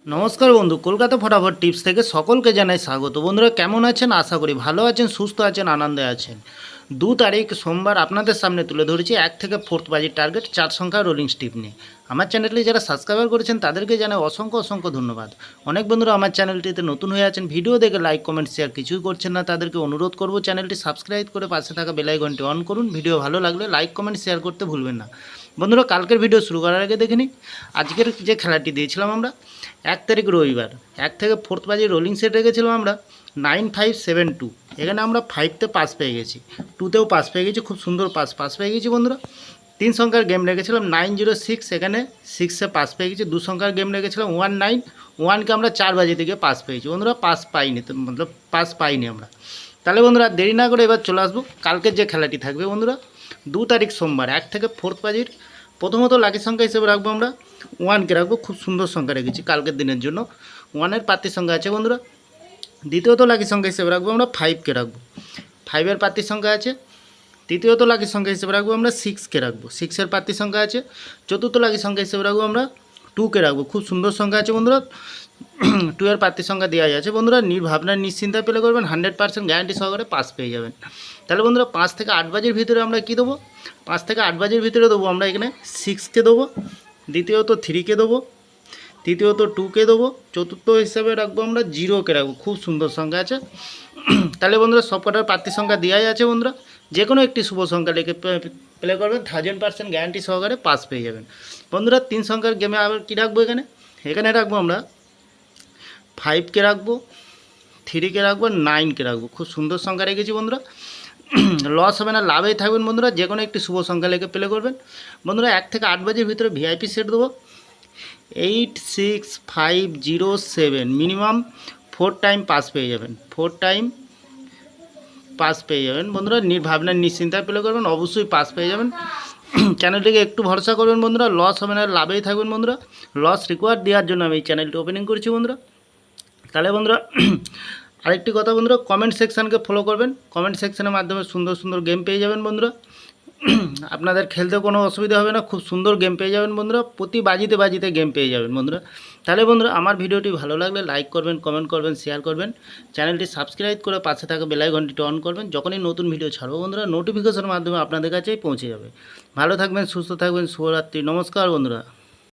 নমস্কার বন্ধু, কলকাতা ফটাফট টিপস থেকে সকলকে জানাই স্বাগত। বন্ধুরা কেমন আছেন? আশা করি ভালো আছেন, সুস্থ আছেন, আনন্দে আছেন। 2 তারিখ সোমবার আপনাদের সামনে তুলে ধরেছি 1 থেকে 4 বাজির টার্গেট 4 সংখ্যা রোলিং স্টিপ নিয়ে। আমার চ্যানেলটি যারা সাবস্ক্রাইবার করেছেন তাদেরকে জানাই অসংখ্য অসংখ্য ধন্যবাদ। অনেক বন্ধুরা আমার চ্যানেলটিতে নতুন হয়ে আছেন, ভিডিও দেখে লাইক কমেন্ট শেয়ার কিছুই করছেন না, তাদেরকে অনুরোধ করব চ্যানেলটি সাবস্ক্রাইব করে পাশে থাকা বেল আইকনটি অন করুন। ভিডিও ভালো লাগলে লাইক কমেন্ট শেয়ার করতে ভুলবেন না। বন্ধুরা কালকের ভিডিও শুরু করার আগে দেখে নিই আজকের যে খেলাটি দিয়েছিলাম আমরা 1 তারিখ রবিবার 1 থেকে 4 বাজির রোলিং সেট রেখেছিলাম আমরা 9572। এখানে আমরা 5তে পাস পেয়ে গেছি, 2তেও পাস পেয়ে গেছি, খুব সুন্দর পাস পেয়ে গেছি বন্ধুরা। 3 সংখ্যার গেম রেখেছিলাম 906, এখানে 6এ পাস পেয়ে গেছি। 2 সংখ্যার গেম রেখেছিলাম 191কে আমরা 4 বাজি থেকে পাস পেয়েছি বন্ধুরা, পাস পাইনি, তো মতলব পাস পাইনি আমরা। তাহলে বন্ধুরা দেরি না করে এবার চলে আসবো কালকের যে খেলাটি থাকবে বন্ধুরা 2 তারিখ সোমবার 1 থেকে 4 বাজির। প্রথমত লাকি সংখ্যা হিসেবে রাখবো আমরা 1কে রাখবো, খুব সুন্দর সংখ্যা রেখেছি কালকের দিনের জন্য, 1-এর প্রার্থীর সংখ্যা আছে বন্ধুরা। দ্বিতীয়ত লাকি সংখ্যা হিসেবে রাখবো আমরা 5কে রাখবো, 5-এর প্রার্থীর সংখ্যা আছে। তৃতীয়ত লাকি সংখ্যা হিসেবে রাখবো আমরা 6কে রাখবো, 6-এর প্রার্থীর সংখ্যা আছে। চতুর্থ লাকি সংখ্যা হিসেবে রাখবো আমরা 2কে রাখবো, খুব সুন্দর সংখ্যা আছে বন্ধুরা। 2-এর প্রার্থীর সংখ্যা দেওয়া আছে বন্ধুরা, নির্ভাবনায় নিশ্চিন্তায় প্লে করবেন, 100% গ্যারান্টি সহকারে পাস পেয়ে যাবেন। তাহলে বন্ধুরা 5 থেকে 8 বাজির ভিতরে আমরা কী দেবো? 5 থেকে 8 বাজির ভিতরে দেবো আমরা এখানে 6কে দেবো, দ্বিতীয়ত 3কে দেবো, তৃতীয়ত 2কে দেবো, চতুর্থ হিসাবে রাখবো আমরা 0কে রাখবো, খুব সুন্দর সংখ্যা আছে। তাহলে বন্ধুরা সবকটার প্রার্থী সংখ্যা দেওয়াই আছে বন্ধুরা, যে কোনো একটি শুভ সংখ্যা লিখে প্লে করবেন, 1000% গ্যারান্টি সহকারে পাস পেয়ে যাবেন বন্ধুরা। 3 সংখ্যার গেমে আবার কী রাখবো? এখানে রাখবো আমরা 5কে রাখবো, 3কে রাখবো, 9কে রাখবো, খুব সুন্দর সংখ্যা রেখেছি বন্ধুরা। লস হবে না, লাভেই থাকবেন বন্ধুরা, যে কোনো একটি শুভ সংখ্যা লিখে প্লে করবেন বন্ধুরা। 1 থেকে 8 বাজির ভিতরে ভিআইপি সেট দেবো 86507, মিনিমাম 4 টাইম পাস পেয়ে যাবেন, 4 টাইম পাস পেয়ে যাবেন বন্ধুরা। নির্ভাবনায় নিশ্চিন্তায় প্লে করবেন, অবশ্যই পাস পেয়ে যাবেন। চ্যানেলটিকে একটু ভরসা করবেন বন্ধুরা, লস হবে না, লাভেই থাকবেন বন্ধুরা। লস রিকোয়ার্ড দেওয়ার জন্য আমি এই চ্যানেলটি ওপেনিং করছি বন্ধুরা। তাহলে বন্ধুরা আরেকটি কথা বন্ধুরা, কমেন্ট সেকশানকে ফলো করবেন, কমেন্ট সেকশানের মাধ্যমে সুন্দর সুন্দর গেম পেয়ে যাবেন বন্ধুরা। আপনাদের খেলতে কোনো অসুবিধা হবে না, খুব সুন্দর গেম পেয়ে যাবেন বন্ধুরা, প্রতি বাজিতে বাজিতে গেম পেয়ে যাবেন বন্ধুরা। তাহলে বন্ধুরা আমার ভিডিওটি ভালো লাগলে লাইক করবেন, কমেন্ট করবেন, শেয়ার করবেন, চ্যানেলটি সাবস্ক্রাইব করে পাশে থাকা বেল আইকনটি অন করবেন, যখনই নতুন ভিডিও ছাড়বো বন্ধুরা নোটিফিকেশনের মাধ্যমে আপনাদের কাছেই পৌঁছে যাবে। ভালো থাকবেন, সুস্থ থাকবেন, শুভরাত্রি, নমস্কার বন্ধুরা।